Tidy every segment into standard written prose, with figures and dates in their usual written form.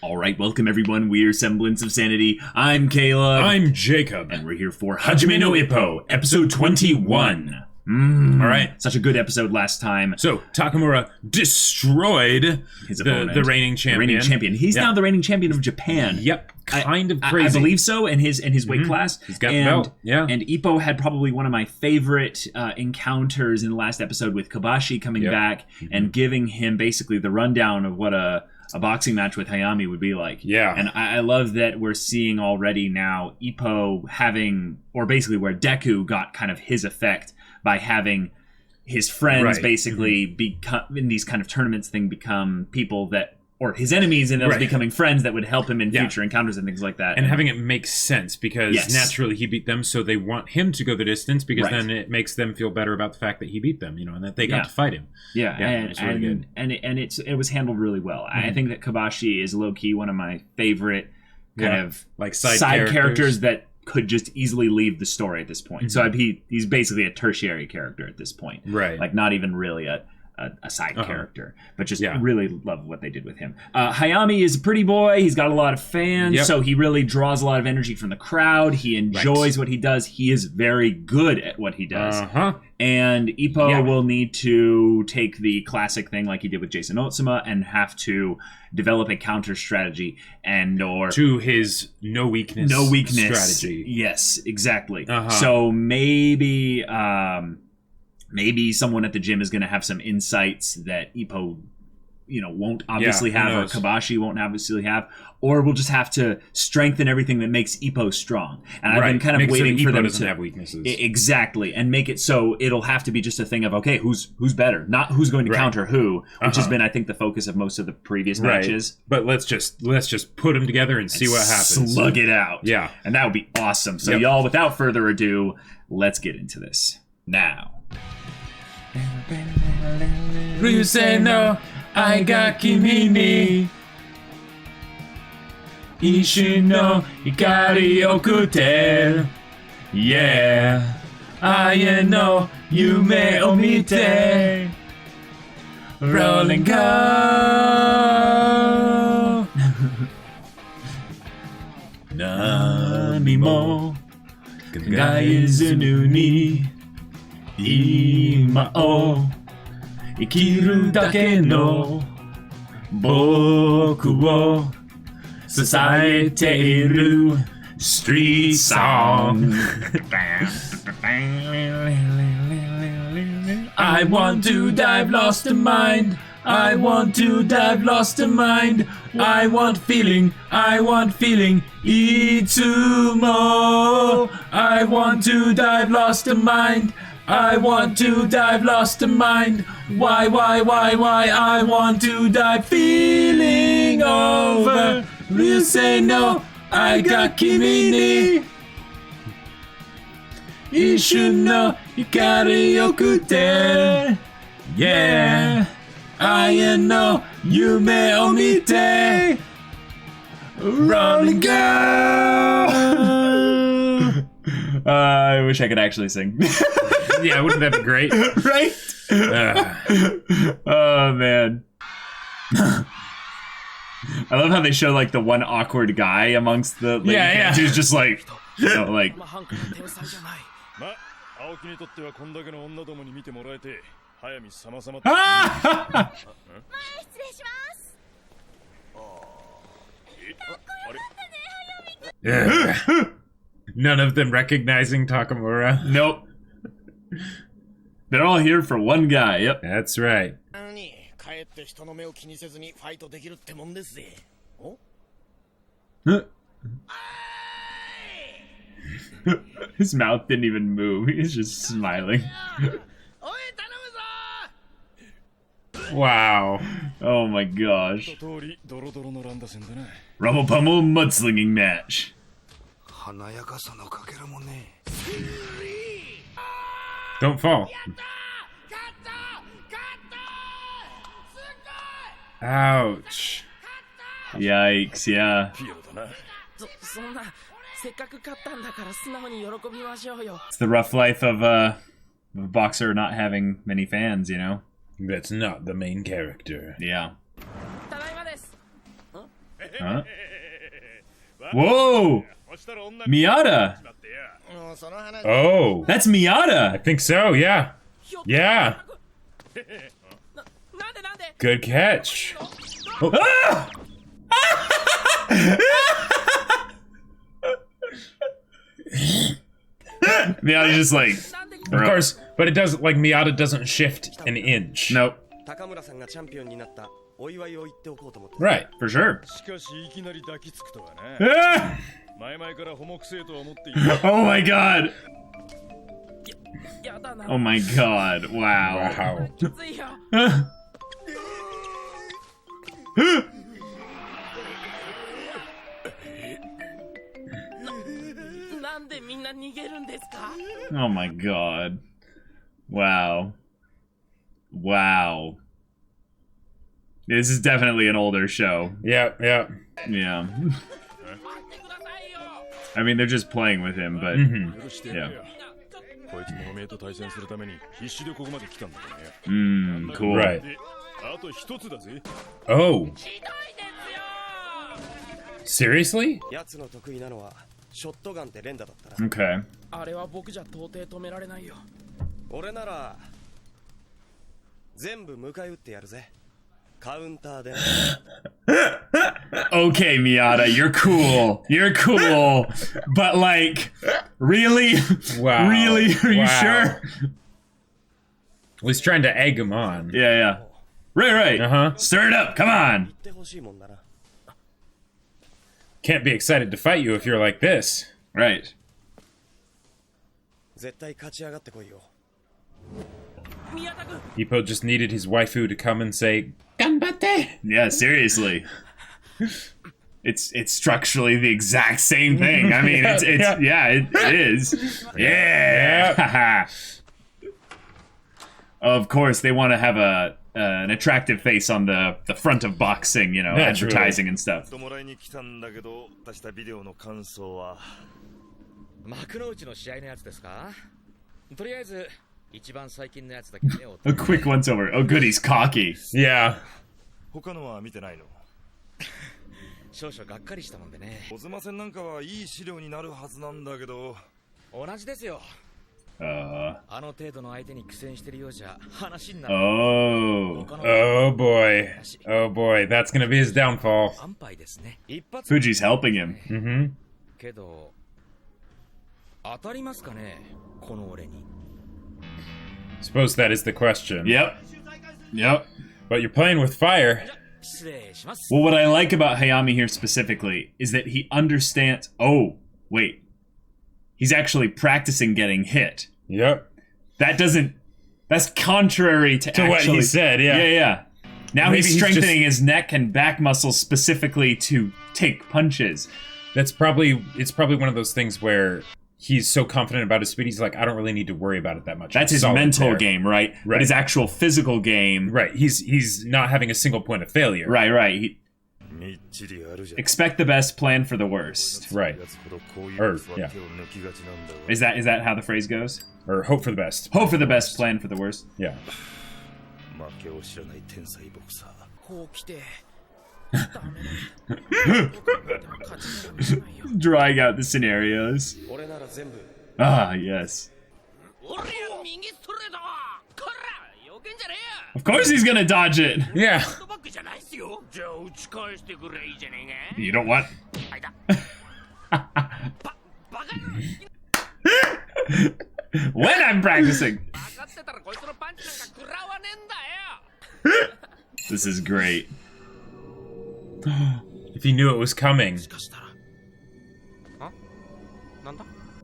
All right, welcome everyone. We're Semblance of Sanity. I'm Caleb. I'm Jacob. And we're here for Hajime no Ippo, episode 21. All right. Such a good episode last time. So, Takamura destroyed his opponent. The reigning champion. He's now the reigning champion of Japan. Yep. Kind of crazy. I believe so, in his weight class. He's got the belt. Yeah. And Ippo had probably one of my favorite encounters in the last episode with Kobashi coming back and giving him basically the rundown of what a boxing match with Hayami would be like. Yeah. And I love that we're seeing already now Ippo having, or basically where Deku got kind of his effect by having his friends basically become, in these kind of tournaments become people that, or his enemies, and those becoming friends that would help him in future encounters and things like that. And having it make sense because naturally he beat them, so they want him to go the distance because then it makes them feel better about the fact that he beat them, you know, and that they got to fight him. Yeah, and really good. And it was handled really well. I think that Kobashi is low-key one of my favorite kind of like side characters that could just easily leave the story at this point. So he's basically a tertiary character at this point. Right. Like not even really a side character, but just really love what they did with him. Hayami is a pretty boy. He's got a lot of fans, so he really draws a lot of energy from the crowd. He enjoys what he does. He is very good at what he does. And Ippo will need to take the classic thing like he did with Jason Otsuma and have to develop a counter strategy or to his no weakness strategy. Yes, exactly. So maybe someone at the gym is going to have some insights that Ippo, won't obviously have, or Kobashi won't obviously have, or we'll just have to strengthen everything that makes Ippo strong. And I've been kind of waiting for them to have weaknesses. Exactly, and make it so it'll have to be just a thing of okay, who's better, not who's going to counter who, which has been I think the focus of most of the previous matches. But let's just put them together and see what happens. Slug it out. Yeah, and that would be awesome. So y'all, without further ado, let's get into this now. Ryusei no aiga kimi ni Ishin no hikari okute. Yeah, Aie no yume o mite. Rolling go. Nani mo kangaezu ni今を生きるだけの僕を支えている Street Song I want to dive lost in mind I want to dive lost in mind I want feelingいつも I want to dive lost in mind I want to dive lost in mind Why I want to dive feeling over Ryusei no aiga kimi ni Ishun no hikari okute Yeah Aie no yume o mite Rolling girl I wish I could actually sing. Yeah, wouldn't that be great? Right? Oh, man. I love how they show, like, the one awkward guy amongst the lady fans who's just like, like... None of them recognizing Takamura. Nope. They're all here for one guy. Yep. That's right. His mouth didn't even move. He's just smiling. Wow. Oh my gosh. Rumble Pummel mudslinging match. Don't fall. Ouch. Yikes, yeah. It's the rough life of a boxer not having many fans, you know? That's not the main character. Yeah. Huh? Whoa! Miyata! Oh, That's Miyata! I think so, yeah. Yeah. Good catch. Oh. Ah! Miyata's just like... Of course, but it doesn't, like, Miyata doesn't shift an inch. Nope. Right, for sure. Ah! Oh my god! Oh my god, wow. Wow. Oh my god. Wow. Wow. This is definitely an older show. Yep, yep. Yeah. I mean, they're just playing with him, but yeah. Cool. Right. Oh. Seriously? Okay. Okay, Miyata, you're cool. You're cool. But, like, really? Wow. Really? Are you sure? Well, he's trying to egg him on. Yeah, yeah. Right. Uh-huh. Stir it up, come on. Can't be excited to fight you if you're like this. Right. Ippo just needed his waifu to come and say, "Ganbatte!" Yeah, seriously. It's structurally the exact same thing. I mean, it is. Yeah. Of course, they want to have an attractive face on the front of boxing, you know, advertising and stuff. A quick once over. Oh, good, he's cocky. Yeah. Oh. Oh boy. Oh boy, that's gonna be his downfall. Fuji's helping him. Mm-hmm. Suppose that is the question. Yep. But you're playing with fire. Well, what I like about Hayami here specifically is that he understands... Oh, wait. He's actually practicing getting hit. Yep. That doesn't... That's contrary to what he said, yeah. Yeah. Now Maybe he's strengthening his neck and back muscles specifically to take punches. It's probably one of those things where he's so confident about his speed, he's like, I don't really need to worry about it that much. That's his mental game, right? But his actual physical game... Right, he's not having a single point of failure. Right. Expect the best, plan for the worst. Right. Or, yeah. Is that how the phrase goes? Or hope for the best. Hope for the best, plan for the worst. Yeah. Drawing out the scenarios. Ah, yes. Of course he's gonna dodge it. Yeah. You don't want... When I'm practicing. This is great. If he knew it was coming.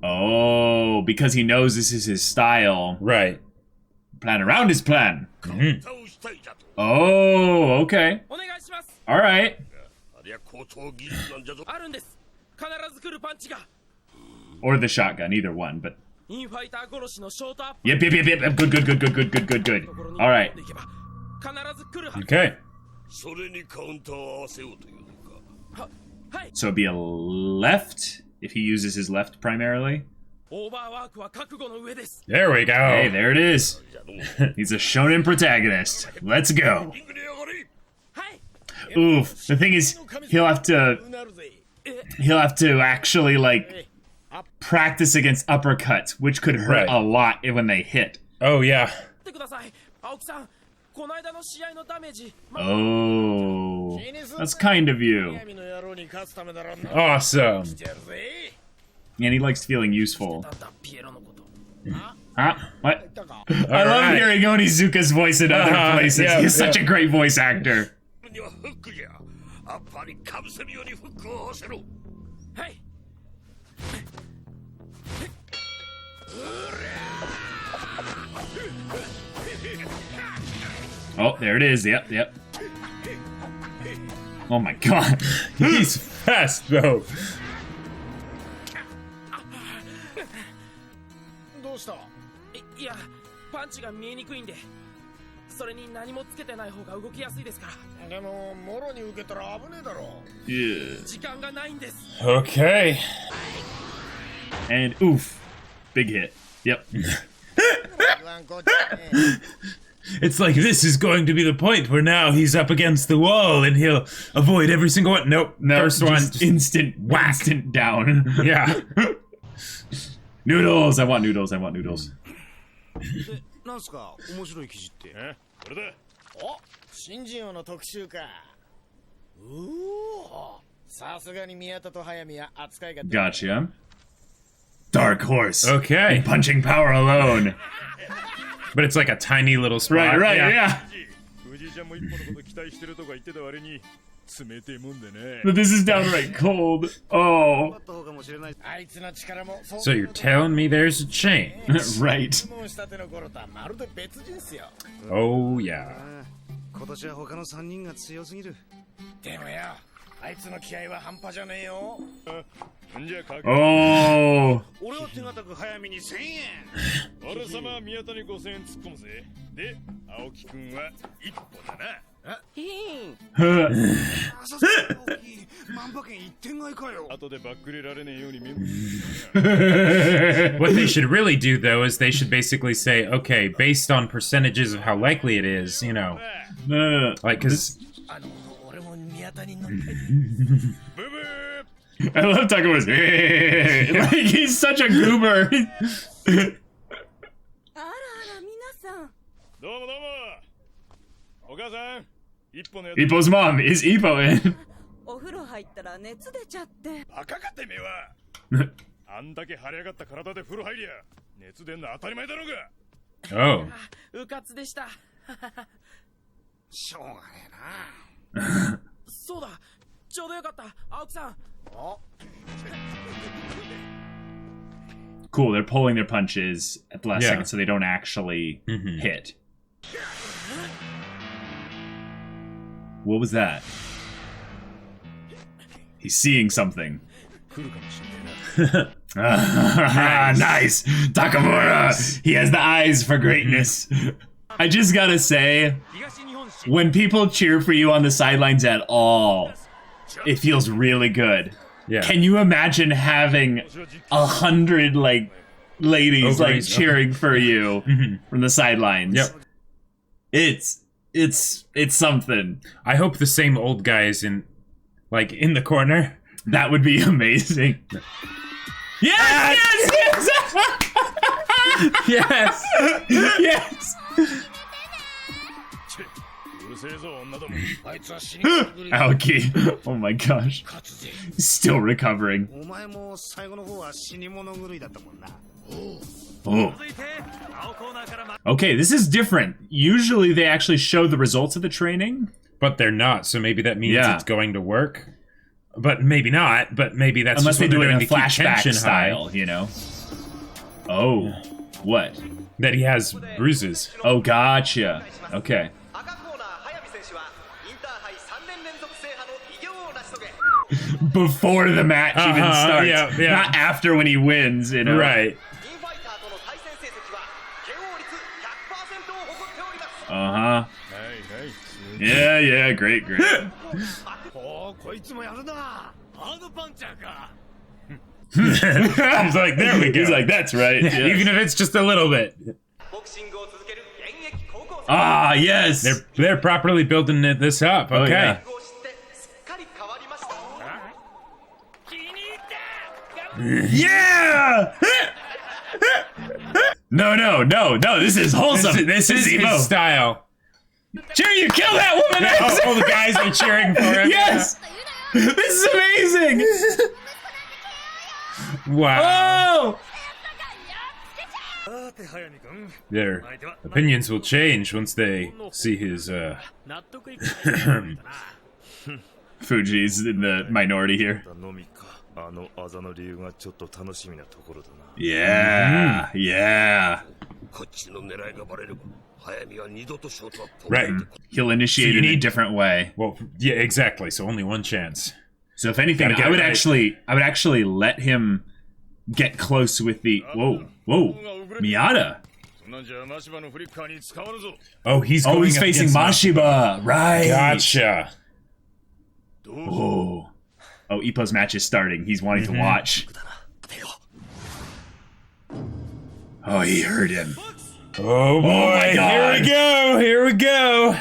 Oh, because he knows this is his style. Right. Plan around his plan. Mm-hmm. Oh, okay. All right. Or the shotgun, either one, but... Yep. Good. All right. Okay. So it'd be a left, if he uses his left primarily. There we go. Hey, there it is. He's a shonen protagonist. Let's go. Oof. The thing is, he'll have to actually, like, practice against uppercuts, which could hurt a lot when they hit. Oh, yeah. Oh, that's kind of you. Awesome. And he likes feeling useful. Huh? What? I love hearing Onizuka's voice in other places. Yeah, He's such a great voice actor. Oh, there it is. Yep. Oh my god. He's fast, though. Yeah. Okay. And oof. Big hit. Yep. It's like this is going to be the point where now he's up against the wall and he'll avoid every single one. Nope. First one. Just instant whack. Instant down. Yeah. Noodles. I want noodles. なんすか面白い記事って。これだ。お、新人王の特集か。さすがに宮田と早見は扱いが。Gotcha. Dark horse. Okay. And punching power alone. But it's like a tiny little spot. Right, yeah. But this is downright cold. Oh. So you're telling me there's a chance? Right. Oh, yeah. Oh. What they should really do, though, is they should basically say, okay, based on percentages of how likely it is, you know. Like, because... I love Takamo's. Like, he's such a goober. Ippo's mom. Is Ippo in? Oh. Cool, they're pulling their punches at the last second so they don't actually hit. What was that? He's seeing something. Nice! Takamura! He has the eyes for greatness. I just gotta say, when people cheer for you on the sidelines at all, it feels really good. Yeah. Can you imagine having 100 like ladies like cheering for you from the sidelines? Yep. It's something. I hope the same old guy is in the corner. That would be amazing. Yes! Yes! Yes! Aoki. Oh my gosh. Still recovering. Oh. Okay, this is different. Usually they actually show the results of the training. But they're not, so maybe that means it's going to work. But maybe not, but maybe that's unless just they do it in a to keep flashback tension style, high. you know? Oh. What? That he has bruises. Oh, gotcha. Okay. Before the match even starts. Yeah. Not after when he wins, you know? Right. Uh-huh. Yeah, great. He's like, there we go. He's like, that's right. Yes. Even if it's just a little bit. Ah, yes. They're properly building this up. Okay. Oh, yeah. Yeah! No, this is wholesome. This is Ippo. his style. Cheer, you kill that woman! All the guys are cheering for him. Yes! This is amazing! Wow. Oh! Their opinions will change once they see his, Fuji's in the minority here. Yeah, yeah. Right. He'll initiate in a different way. Well, yeah, exactly. So only one chance. So if anything, I would actually let him get close with the whoa, Miyata. Oh, he's facing Mashiba, right? Gotcha. Oh, Ippo's match is starting. He's wanting to watch. Oh, he heard him. Oh boy! My God. Here we go!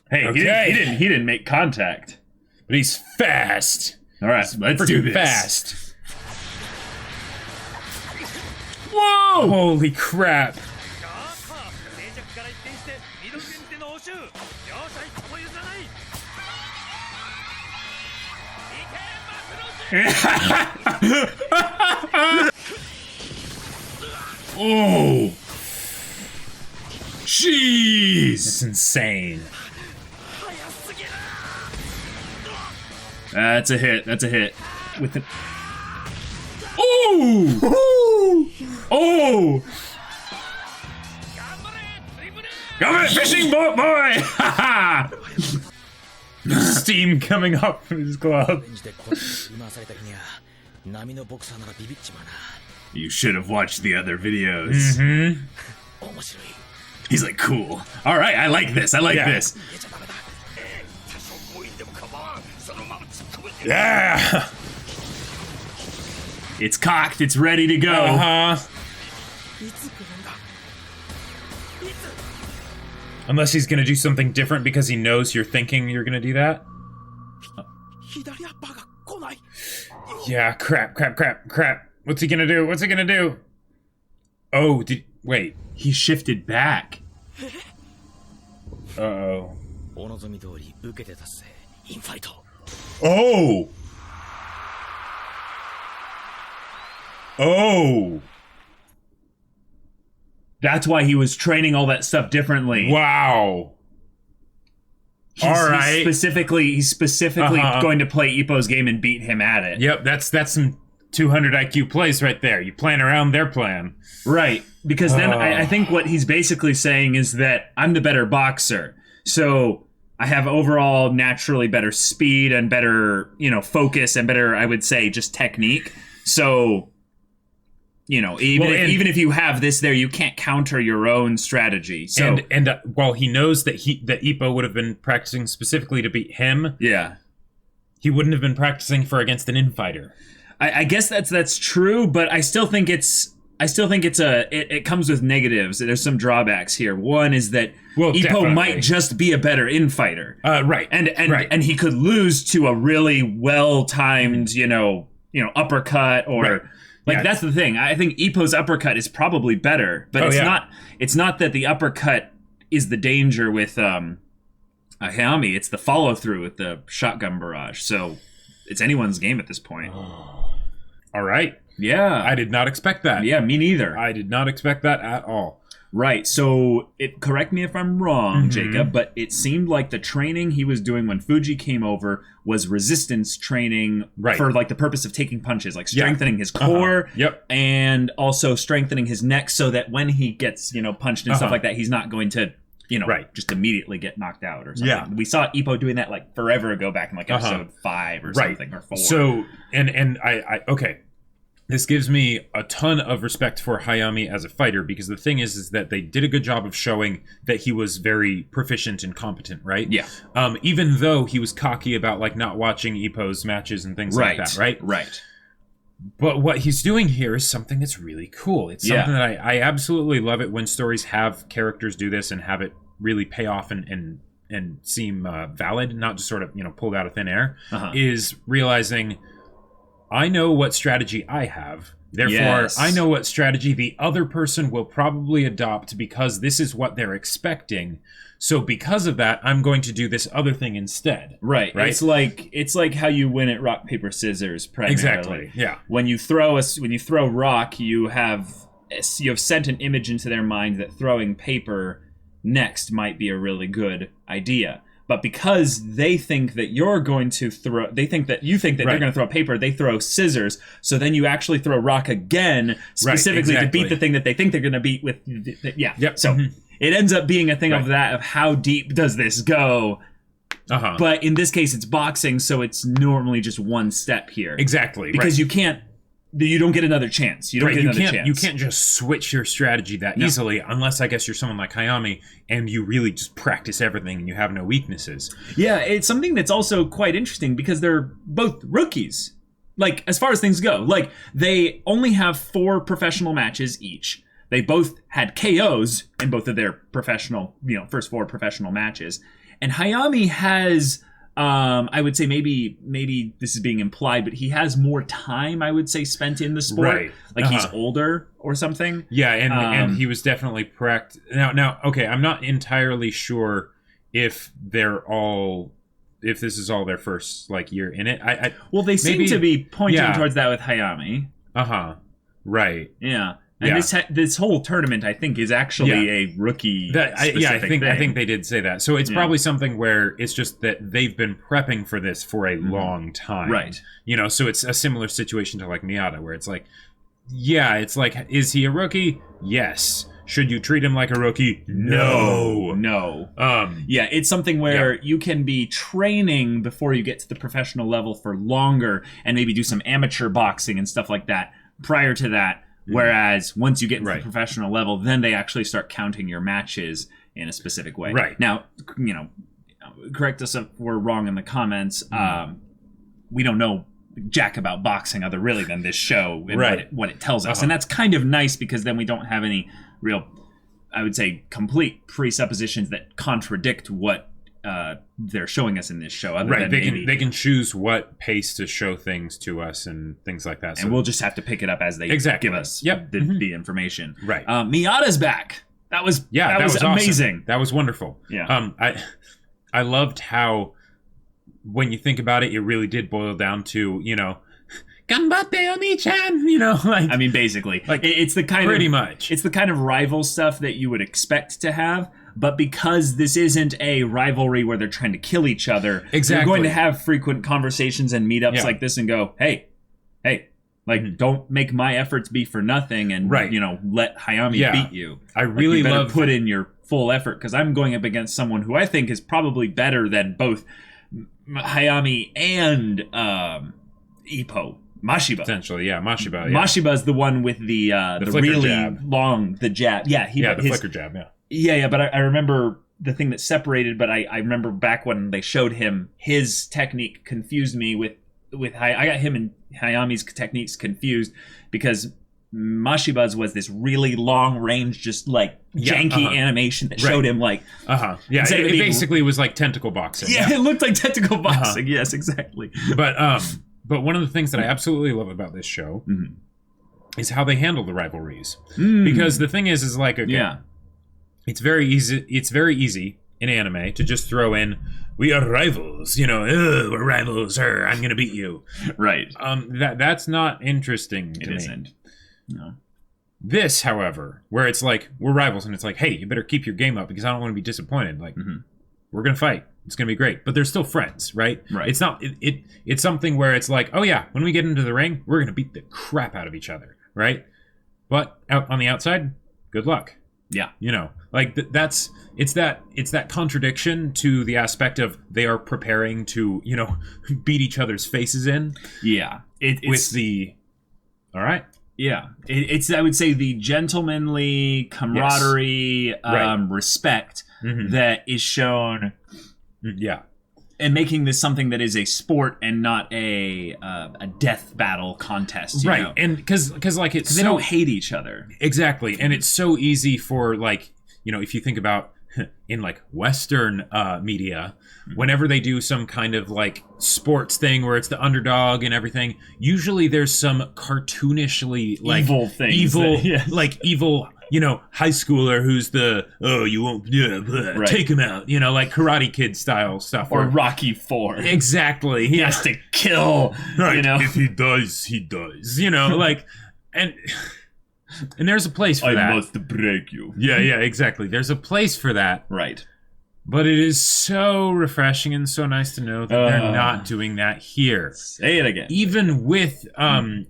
Hey, Okay. he didn't make contact. But he's fast. All right, let's do this. Fast. Whoa! Holy crap! Oh! Jeez! It's insane. That's a hit. With the. Oh! Oh! Come on, fishing boat boy! Ha Steam coming up from his glove. You should have watched the other videos. He's like, cool. All right, I like this. This. Yeah. It's cocked. It's ready to go. Unless he's gonna do something different because he knows you're thinking you're gonna do that. Yeah, crap. What's he gonna do? Oh, wait. He shifted back. Uh-oh. Oh! Oh! That's why he was training all that stuff differently. Wow. All right. He's specifically going to play Ippo's game and beat him at it. Yep, that's some 200 IQ plays right there. You plan around their plan. Right. Because then I think what he's basically saying is that I'm the better boxer. So I have overall naturally better speed and better, focus and better, I would say, just technique. So, even if you have this there, you can't counter your own strategy. So and while he knows that Ippo would have been practicing specifically to beat him, yeah, he wouldn't have been practicing against an infighter. I guess that's true, but I still think it comes with negatives. There's some drawbacks here. One is that Ippo might just be a better infighter. Right. And he could lose to a really well-timed, uppercut or that's the thing. I think Ippo's uppercut is probably better, but it's not that the uppercut is the danger with Hayami. It's the follow-through with the shotgun barrage. So it's anyone's game at this point. All right. Yeah. I did not expect that. Yeah, me neither. I did not expect that at all. Right. So, correct me if I'm wrong, Jacob, but it seemed like the training he was doing when Fuji came over was resistance training for the purpose of taking punches, like strengthening his core and also strengthening his neck so that when he gets, punched and stuff like that, he's not going to just immediately get knocked out or something. Yeah. We saw Ippo doing that forever ago back in episode 5 or something, or 4. So, and I okay. This gives me a ton of respect for Hayami as a fighter, because the thing is that they did a good job of showing that he was very proficient and competent, right? Yeah. Even though he was cocky about not watching Ippo's matches and things like that, right? Right. But what he's doing here is something that's really cool. It's something that I absolutely love it when stories have characters do this and have it really pay off and and seem valid, not just sort of, pulled out of thin air, is realizing I know what strategy I have. Therefore, I know what strategy the other person will probably adopt because this is what they're expecting. So because of that, I'm going to do this other thing instead. Right. It's like how you win at rock paper scissors primarily. Exactly. Yeah. When you throw rock, you have sent an image into their mind that throwing paper next might be a really good idea. But because they think that you think that they're going to throw paper, they throw scissors. So then you actually throw rock again, specifically to beat the thing that they think they're going to beat with. So it ends up being a thing of how deep does this go? But in this case, it's boxing, so it's normally just one step here. Exactly. Because you don't get another chance. You can't just switch your strategy that easily unless I guess you're someone like Hayami and you really just practice everything and you have no weaknesses. Yeah, it's something that's also quite interesting because they're both rookies. Like, as far as things go, like, they only have 4 professional matches each. They both had KOs in both of their professional, first 4 professional matches. And Hayami has... I would say maybe this is being implied, but he has more time, I would say, spent in the sport. Right. Like he's older or something. Yeah, and he was definitely Now, okay, I'm not entirely sure if this is all their first year in it. Well, they seem to be pointing towards that with Hayami. Right. Yeah. And this whole tournament, I think, is actually a rookie. I think they did say that. So it's probably something where it's just that they've been prepping for this for a long time, right? So it's a similar situation to Miyata, where it's is he a rookie? Yes. Should you treat him like a rookie? No. It's something where you can be training before you get to the professional level for longer, and maybe do some amateur boxing and stuff like that prior to that. Whereas once you get into the professional level, then they actually start counting your matches in a specific way. Right. Now, correct us if we're wrong in the comments. We don't know jack about boxing other really than this show and what it tells us. And that's kind of nice because then we don't have any real, I would say, complete presuppositions that contradict what they're showing us in this show. They can choose what pace to show things to us and things like that. So. And we'll just have to pick it up as they give us the information. Right. Miyata's back. That was awesome. amazing. That was wonderful. Yeah. I loved how, when you think about it, it really did boil down to, Ganbatte Oni-chan, basically. It's the kind pretty much. It's the kind of rival stuff that you would expect to have. But because this isn't a rivalry where they're trying to kill each other, they're going to have frequent conversations and meetups like this and go, hey, don't make my efforts be for nothing and, let Hayami beat you. I really love put in your full effort because I'm going up against someone who I think is probably better than both Hayami and Ippo. Mashiba. Essentially, Mashiba. Yeah. Mashiba's the one with the really jab. long, the jab. Yeah, the flicker jab, Yeah, but I remember the thing that separated, but I remember back when they showed him, his technique confused me with I got him and Hayami's techniques confused because Mashiba's was this really long range, just janky animation that showed him it basically was like tentacle boxing. Yeah, it looked like tentacle boxing. Yes, exactly. But one of the things that I absolutely love about this show is how they handle the rivalries. Because the thing is it's very easy. It's very easy in anime to just throw in, we are rivals. We're rivals. I'm gonna beat you. Right. That's not interesting to me. It isn't. No. This, however, where it's we're rivals, and it's hey, you better keep your game up because I don't want to be disappointed. We're gonna fight. It's gonna be great, but they're still friends, right? Right. It's not. It's something where it's oh yeah, when we get into the ring, we're gonna beat the crap out of each other, right? But out on the outside, good luck. Yeah. It's that contradiction to the aspect of they are preparing to, beat each other's faces in. Yeah. All right. Yeah. It's, I would say, the gentlemanly camaraderie, respect that is shown. Yeah. And making this something that is a sport and not a death battle contest, you know? And because they don't hate each other. Exactly, and it's so easy for if you think about in like Western media, whenever they do some kind of like sports thing where it's the underdog and everything, usually there's some cartoonishly like evil things, evil, high schooler who's you won't take him out, like Karate Kid style stuff, or Rocky IV. Exactly, he has to kill. Right. If he does, he does. Like, and there's a place for that. I must break you. Yeah, exactly. There's a place for that. Right. But it is so refreshing and so nice to know that they're not doing that here. Say it again. Even with Mashiba.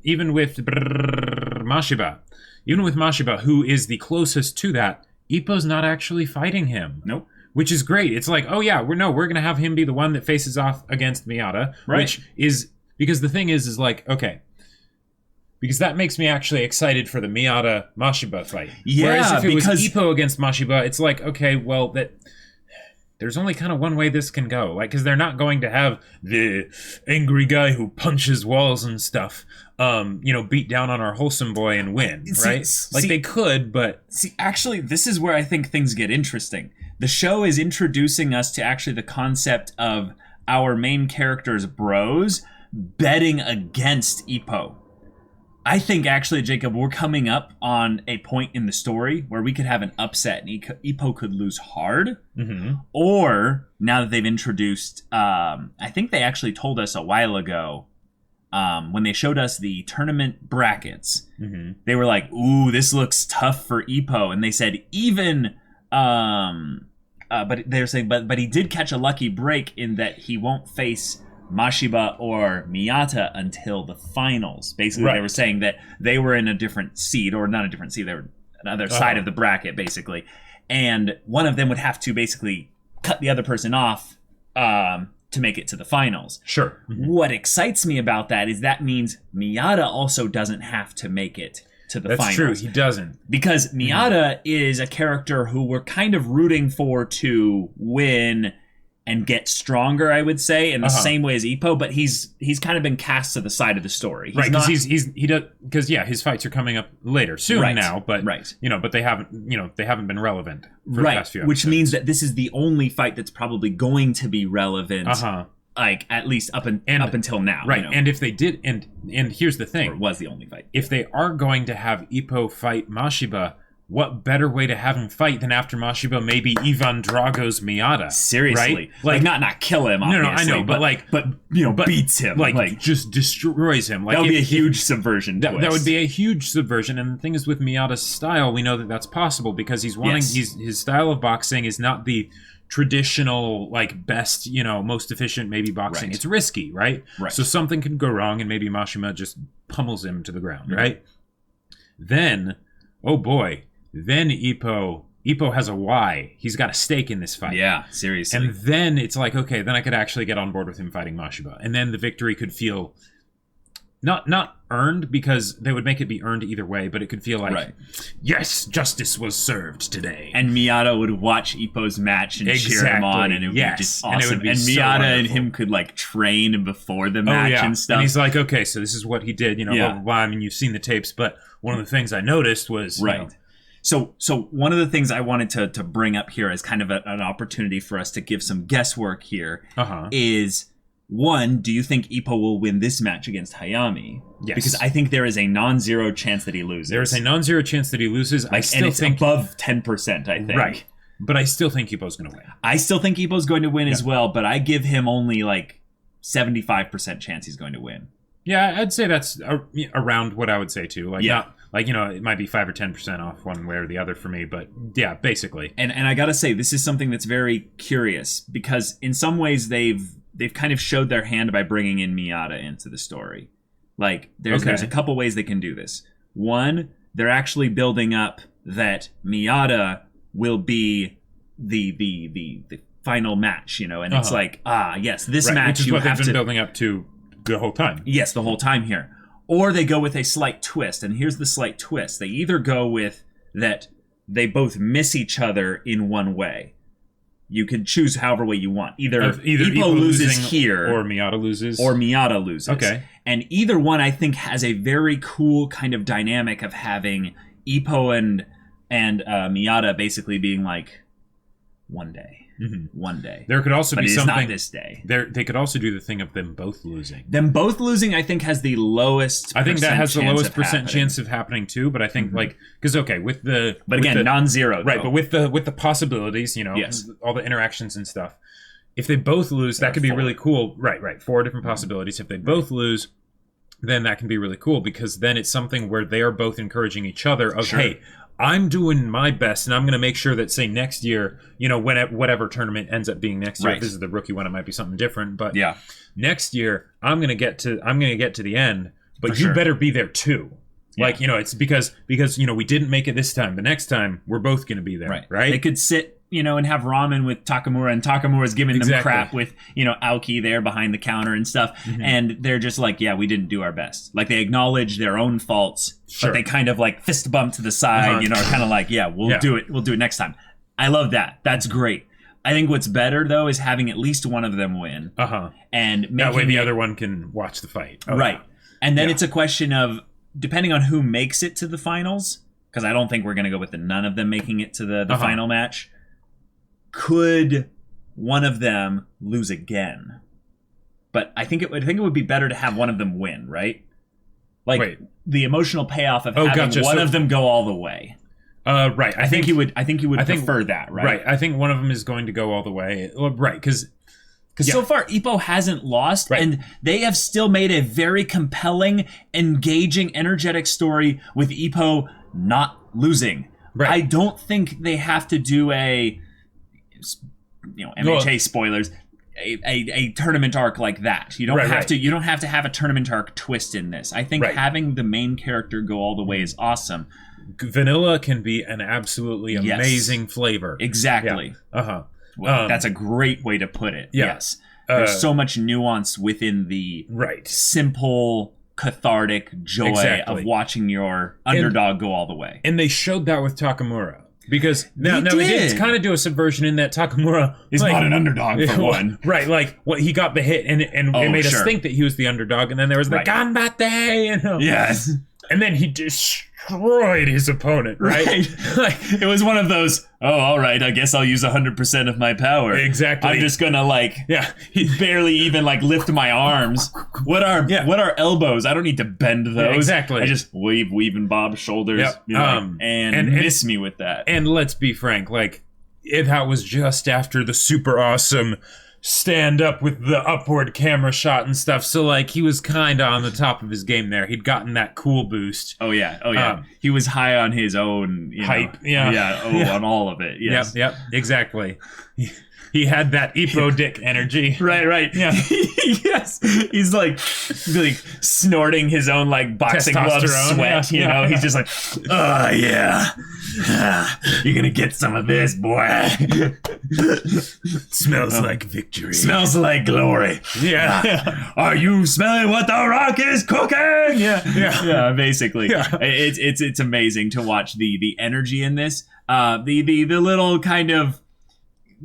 Even with Mashiba, who is the closest to that, Ippo's not actually fighting him. Nope. Which is great. It's like, we're going to have him be the one that faces off against Miyata. Right. Which is, because the thing is like, okay, because that makes me actually excited for the Miyata-Mashiba fight. Yeah, whereas if it was Ippo against Mashiba, it's like, okay, well, there's only kind of one way this can go. Like, because they're not going to have the angry guy who punches walls and stuff, beat down on our wholesome boy and win, right? They could, but... See, actually, this is where I think things get interesting. The show is introducing us to actually the concept of our main character's bros betting against Ippo. I think, actually, Jacob, we're coming up on a point in the story where we could have an upset and Ippo could lose hard. Mm-hmm. Or, now that they've introduced... I think they actually told us a while ago, when they showed us the tournament brackets, mm-hmm. they were like, ooh, this looks tough for Ippo. And they said even... but they're saying, but he did catch a lucky break in that he won't face Mashiba or Miyata until the finals. Basically, They were saying that they were in a different seed, or not a different seed, they were another side of the bracket, basically. And one of them would have to basically cut the other person off to make it to the finals. Sure. Mm-hmm. What excites me about that is that means Miyata also doesn't have to make it to the finals. That's true, he doesn't. Because Miyata is a character who we're kind of rooting for to win and get stronger, I would say, in the same way as Ippo, but he's kind of been cast to the side of the story. Because his fights are coming up soon now, but but they haven't been relevant for the past few episodes. Which means that this is the only fight that's probably going to be relevant. Like, at least up until now. Right, and if they did, and here's the thing. Or it was the only fight. If they are going to have Ippo fight Mashiba, what better way to have him fight than after Mashiba maybe Ivan Drago's Miyata? Seriously. Right? Like not kill him, obviously. No, I know, but beats him. Like just destroys him. Like, that would be a huge subversion that would be a huge subversion, and the thing is with Miyata's style, we know that that's possible because he's wanting, his style of boxing is not the traditional, like, best, most efficient maybe boxing. Right. It's risky, right? So something can go wrong and maybe Mashima just pummels him to the ground, right? Then, oh boy, then Ippo has a why. He's got a stake in this fight. Yeah, seriously. And then it's like, okay, then I could actually get on board with him fighting Mashiba. And then the victory could feel not earned, because they would make it be earned either way, but it could feel like, yes, justice was served today. And Miyata would watch Ippo's match and cheer him on, and it would be just awesome. And Miyata and him could, like, train before the match and stuff. And he's like, okay, so this is what he did, blah, blah, blah. I mean, you've seen the tapes, but one of the things I noticed was... So one of the things I wanted to bring up here as kind of an opportunity for us to give some guesswork here is, one, do you think Ippo will win this match against Hayami? Yes. Because I think there is a non-zero chance that he loses. There is a non-zero chance that he loses. And it's above 10%, I think. Right. But I still think Ippo's going to win. I still think Ippo's going to win as well, but I give him only like 75% chance he's going to win. Yeah, I'd say that's around what I would say too. Not... Like, it might be 5 or 10% off one way or the other for me, but yeah, basically. And I gotta say, this is something that's very curious, because in some ways they've kind of showed their hand by bringing in Miyata into the story. Like, there's a couple ways they can do this. One, they're actually building up that Miyata will be the final match, and it's like, yes, this match which is you what have they've been building up to the whole time. Yes, the whole time here. Or they go with a slight twist, and here's the slight twist. They either go with that they both miss each other in one way. You can choose however way you want. Either Ippo loses here, or Miyata loses. Okay. And either one, I think, has a very cool kind of dynamic of having Ippo and Miyata basically being like, one day. Mm-hmm. One day. There could also but be something. Not this day. They could also do the thing of them both losing. Them both losing, I think, has the lowest. I think that has the lowest percent chance of happening too. But I think because with the non-zero, right? But with the possibilities, yes. all the interactions and stuff. If they both lose, that could be really cool. Right. 4 different possibilities. If they both lose, then that can be really cool because then it's something where they are both encouraging each other of, hey, I'm doing my best, and I'm going to make sure that, say, next year, whatever tournament ends up being next year. Right. If this is the rookie one, it might be something different. But yeah, next year, I'm going to get to the end, but you better be there too. Yeah. It's because we didn't make it this time, but next time we're both going to be there. Right? They could sit, and have ramen with Takamura, and Takamura's giving them crap with, Aoki there behind the counter and stuff. Mm-hmm. And they're just like, yeah, we didn't do our best. Like, they acknowledge their own faults, but they kind of fist bump to the side, are kind of like, yeah, we'll do it. We'll do it next time. I love that. That's great. I think what's better, though, is having at least one of them win. And that way the other one can watch the fight. Right. Yeah. And then it's a question of, depending on who makes it to the finals, because I don't think we're going to go with none of them making it to the final match, could one of them lose again? But I think it would be better to have one of them win, right? The emotional payoff of having one of them go all the way. Right. I think you would prefer that, right? Right. I think one of them is going to go all the way. Right, because so far Ippo hasn't lost, and they have still made a very compelling, engaging, energetic story with Ippo not losing. Right. I don't think they have to do a MHA spoilers, a tournament arc like that. You don't have to. You don't have to have a tournament arc twist in this. I think having the main character go all the way is awesome. Vanilla can be an absolutely amazing flavor. Exactly. Yeah. Well, that's a great way to put it. Yeah. Yes. There's so much nuance within the simple, cathartic joy of watching your underdog go all the way. And they showed that with Takamura. Because now they did kind of do a subversion in that Takamura is not an underdog for one. Right, he got the hit and it made us think that he was the underdog, and then there was the Ganbatte, Yes. And then he destroyed his opponent, right? It was one of those, all right, I guess I'll use 100% of my power. Exactly. I'm just gonna barely even lift my arms. What are elbows? I don't need to bend those. Yeah, exactly. I just weave and bob shoulders, and miss me with that. And let's be frank, that was just after the super awesome stand up with the upward camera shot and stuff, so he was kind of on the top of his game there. He'd gotten that cool boost. Oh yeah. He was high on his own hype. On all of it. Yes. Yep, exactly. He had that Ippo dick energy. Right. Yeah. Yes. He's like snorting his own boxing glove sweat. He's just oh yeah. You're gonna get some of this, boy. Smells like victory. Smells like glory. Yeah. Are you smelling what the Rock is cooking? Yeah. Basically, it's amazing to watch the energy in this. The little kind of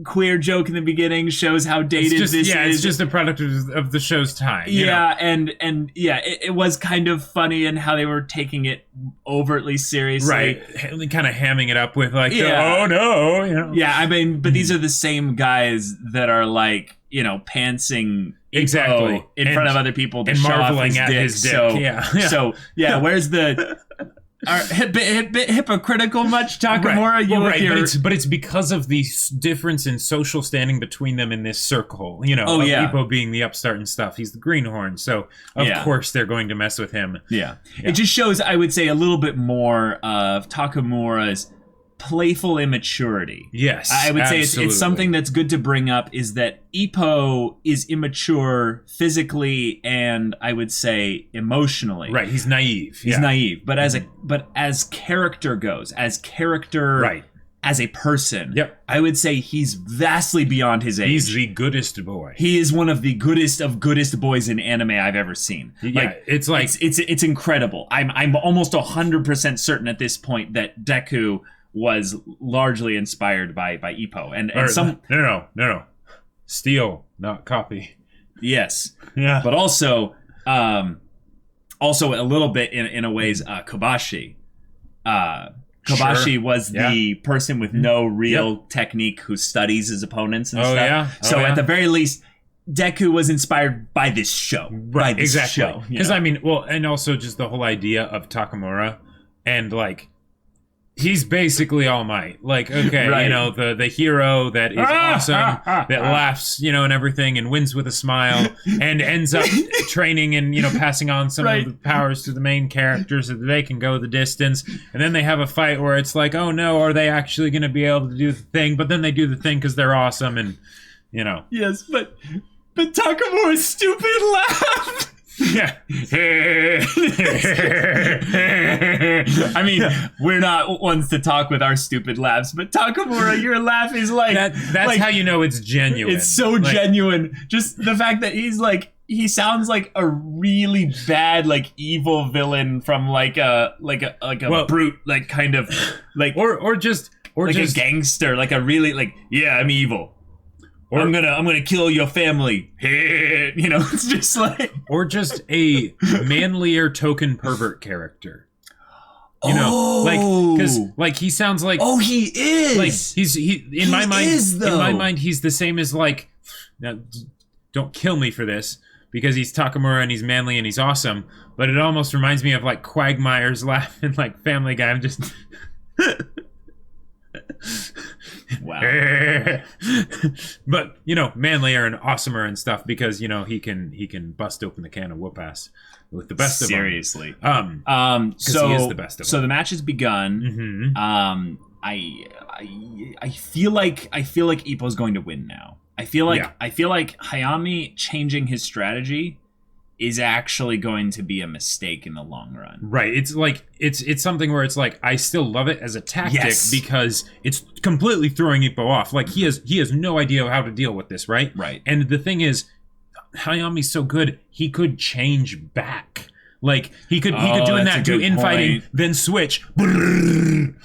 queer joke in the beginning shows how dated this is. It's just a product of the show's time. It was kind of funny in how they were taking it overtly seriously. Right. Kind of hamming it up with oh no. Yeah, I mean, but these are the same guys that are pantsing exactly in front of other people to and show marveling off his dick. So where's the... Are hypocritical much, Takamura? But it's because of the difference in social standing between them in this circle. Ippo being the upstart and stuff. He's the greenhorn, so of course they're going to mess with him. Yeah. It just shows, I would say, a little bit more of Takamura's playful immaturity. Yes, I would say it's something that's good to bring up, is that Ippo is immature physically and I would say emotionally. Right, he's naive. He's naive, but as character goes, as a person, I would say he's vastly beyond his age. He's the goodest boy. He is one of the goodest boys in anime I've ever seen. Yeah, it's incredible. I'm almost 100% certain at this point that Deku was largely inspired by Ippo and some no steal, not copy. Yes, but also a little bit in a ways Kobashi Kobashi was the person with no real technique who studies his opponents and stuff. Yeah. So at the very least, Deku was inspired by this show. Right, by this exactly. Because, show, I mean, well, and also just the whole idea of Takamura and, like, he's basically All Might. Like, okay, right. you know, the hero that is awesome, that laughs, you know, and everything, and wins with a smile, and ends up training and, you know, passing on some of the powers to the main characters so that they can go the distance. And then they have a fight where it's like, oh no, are they actually going to be able to do the thing? But then they do the thing because they're awesome, and, you know. Yes, but Takamura's stupid laugh. Yeah. I mean, we're not ones to talk with our stupid laughs, but Takamura, your laugh is like... That's like, how you know it's genuine. It's so genuine. Just the fact that he's like... He sounds like a really bad, like, evil villain from like a brute, like, kind of... like Or just a gangster, like a really, like, yeah, I'm evil. Or I'm gonna kill your family. You know, it's just like, or just a manlier token pervert character. You know, because like he sounds like he is like he in my mind he's the same as like, now, don't kill me for this because he's Takamura and he's manly and he's awesome, but it almost reminds me of like Quagmire's laugh in like Family Guy. I'm just. Wow. But, you know, manlier and awesomer and stuff because, you know, he can bust open the can of whoop ass with the best of them. Seriously. So he is the best of them. So the match has begun. Mm-hmm. I feel like Ippo's going to win now. I feel like Hayami changing his strategy is actually going to be a mistake in the long run. Right. It's like it's something where it's like I still love it as a tactic because it's completely throwing Ippo off. Like he has no idea how to deal with this, right? Right. And the thing is, Hayami's so good, he could change back. Like he could do that to infighting, then switch and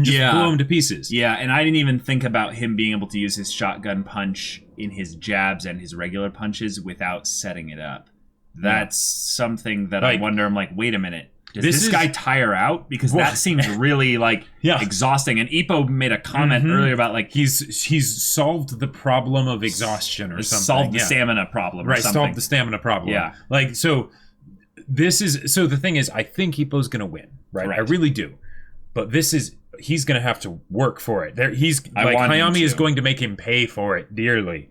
just blow him to pieces. Yeah, and I didn't even think about him being able to use his shotgun punch in his jabs and his regular punches without setting it up. That's something that I wonder. I'm like, wait a minute. Does this guy tire out? Because that seems really like exhausting. And Ippo made a comment earlier about like he's solved the problem of exhaustion or something. Solved the stamina problem. Right, solved the stamina problem. Yeah. Like so the thing is, I think Ippo's gonna win. Right. I really do. But he's gonna have to work for it. Hayami is going to make him pay for it dearly.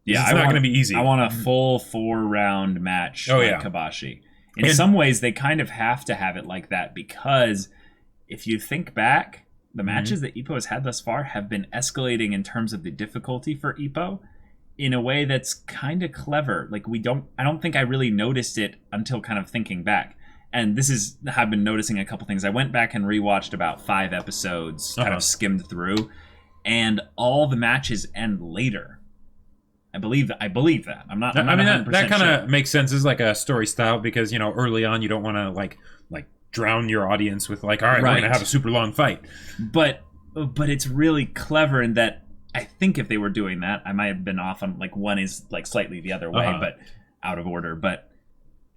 Yeah, it's not going to be easy. I want a full 4-round match like Kobashi. In some ways, they kind of have to have it like that because if you think back, the matches that Ippo has had thus far have been escalating in terms of the difficulty for Ippo in a way that's kind of clever. Like I don't think I really noticed it until kind of thinking back. And I've been noticing a couple things. I went back and rewatched about 5 episodes, kind of skimmed through, and all the matches end later. I believe that. I'm not that kind of makes sense as like a story style because, you know, early on you don't want to like drown your audience with like, all right, we're going to have a super long fight. But it's really clever in that I think if they were doing that, I might have been off on like one is like slightly the other way, but out of order. But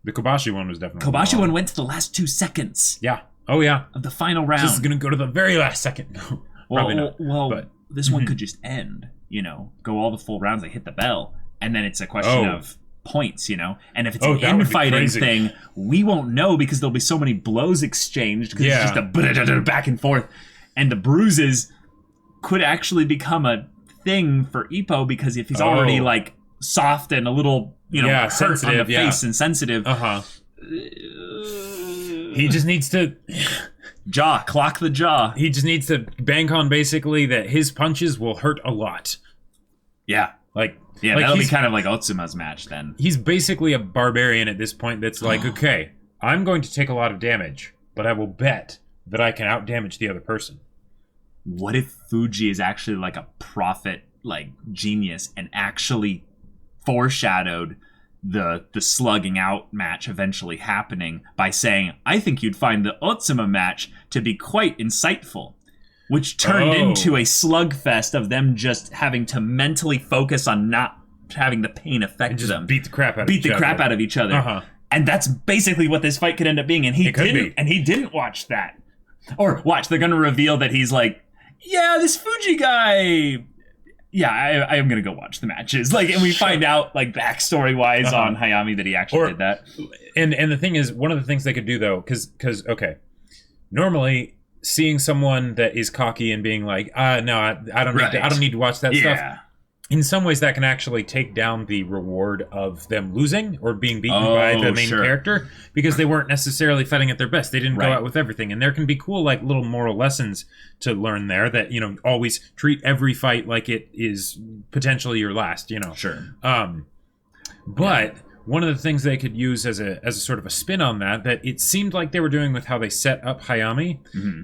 the Kobashi one was definitely one went to the last 2 seconds. Yeah. Oh yeah. Of the final round. This is going to go to the very last second. Probably not. Well, but this one could just end. You know, go all the full rounds, they hit the bell, and then it's a question of points, you know? And if it's an infighting thing, we won't know because there'll be so many blows exchanged because it's just a back and forth. And the bruises could actually become a thing for Ippo because if he's already, like, soft and a little, you know, hurt on the face and sensitive. He just needs to... clock the jaw. He just needs to bank on basically that his punches will hurt a lot. Yeah. That'll be kind of like Otsuma's match then. He's basically a barbarian at this point that's like, okay, I'm going to take a lot of damage, but I will bet that I can out-damage the other person. What if Fuji is actually like a prophet, like genius, and actually foreshadowed the slugging out match eventually happening by saying, I think you'd find the Otsuma match to be quite insightful, which turned into a slugfest of them just having to mentally focus on not having the pain affect them. Beat the crap out of each other. And that's basically what this fight could end up being. And he didn't watch that. Or watch, they're going to reveal that he's like, yeah, this Fuji guy. Yeah, I am going to go watch the matches. Like, and we find out, like, backstory-wise on Hayami that he actually did that. And the thing is, one of the things they could do, though, because okay, normally seeing someone that is cocky and being like, no, I don't need to watch that stuff. In some ways, that can actually take down the reward of them losing or being beaten by the main character, because they weren't necessarily fighting at their best. They didn't go out with everything. And there can be cool, like, little moral lessons to learn there that, you know, always treat every fight like it is potentially your last, you know. But one of the things they could use as a sort of a spin on that it seemed like they were doing with how they set up Hayami,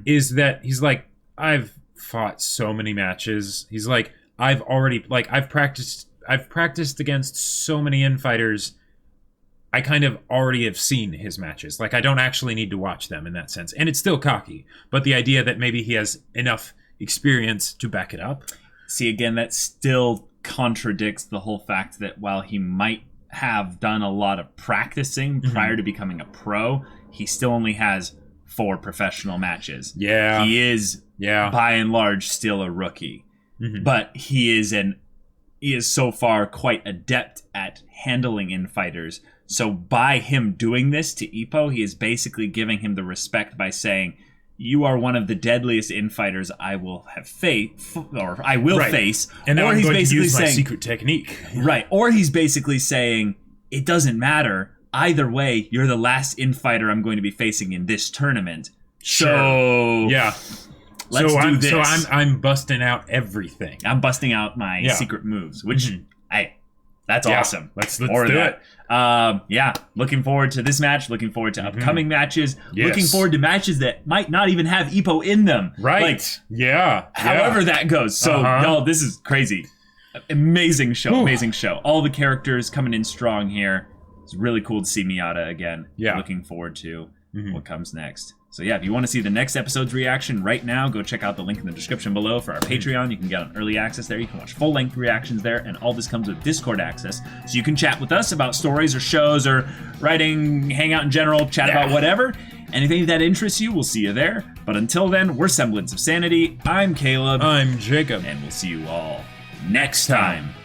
is that he's like, I've fought so many matches. He's like, I've practiced against so many infighters. I kind of already have seen his matches. Like, I don't actually need to watch them in that sense. And it's still cocky. But the idea that maybe he has enough experience to back it up. See, again, that still contradicts the whole fact that while he might have done a lot of practicing prior to becoming a pro, he still only has 4 professional matches. Yeah. He is, by and large, still a rookie. But he is so far quite adept at handling infighters. So by him doing this to Ippo, he is basically giving him the respect by saying, you are one of the deadliest infighters I will have face. And now I'm going to use my secret technique. Right. Or he's basically saying, it doesn't matter. Either way, you're the last infighter I'm going to be facing in this tournament. So let's do this. So I'm busting out everything. I'm busting out my secret moves, which that's awesome. Let's do it. Looking forward to this match. Looking forward to upcoming matches. Yes. Looking forward to matches that might not even have Ippo in them. Right. However that goes. So, y'all, this is crazy. Amazing show. Ooh. Amazing show. All the characters coming in strong here. It's really cool to see Miyata again. Yeah. Looking forward to what comes next. So if you want to see the next episode's reaction right now, go check out the link in the description below for our Patreon. You can get on early access there. You can watch full-length reactions there, and all this comes with Discord access. So you can chat with us about stories or shows or writing, hang out in general, chat about whatever. Anything that interests you, we'll see you there. But until then, we're Semblance of Sanity. I'm Caleb. I'm Jacob. And we'll see you all next time.